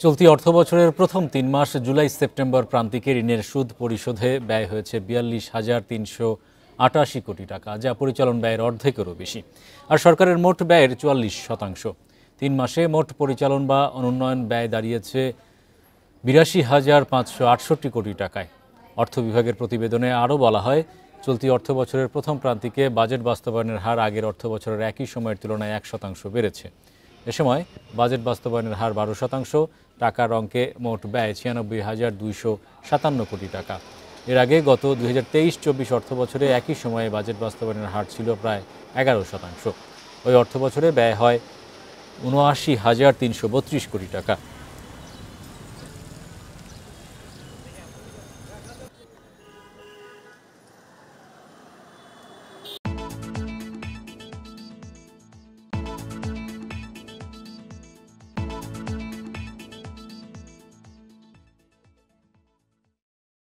চলতি অর্থবছরের প্রথম ৩ মাস জুলাই সেপ্টেম্বর প্রান্তিকে ঋণের সুদ পরিশোধে ব্যয় হয়েছে ৪২,৩৮৮ কোটি টাকা, যা পরিচালন ব্যয়ের অর্ধেকেরও বেশি। আর সরকারের মোট ব্যয়ের ৪৪%। ৩ মাসে মোট পরিচালন বা অনুন্নয়ন ব্যয় দাঁড়িয়েছে ৮২,৫৬৮ কোটি টাকায়। অর্থ বিভাগের প্রতিবেদনে আরও বলা হয়, চলতি অর্থবছরের প্রথম প্রান্তিকে বাজেট বাস্তবায়নের হার আগের অর্থবছরের একই সময়ের তুলনায় ১% বেড়েছে। এ সময় বাজেট বাস্তবায়নের হার ১২%, টাকার অঙ্কে মোট ব্যয় ৯৬,২৫৭ কোটি টাকা। এর আগে গত ২০২৩-২৪ অর্থবছরে একই সময়ে বাজেট বাস্তবায়নের হার ছিল প্রায় ১১%। ওই অর্থবছরে ব্যয় হয় ৭৯,৩৩২ কোটি টাকা।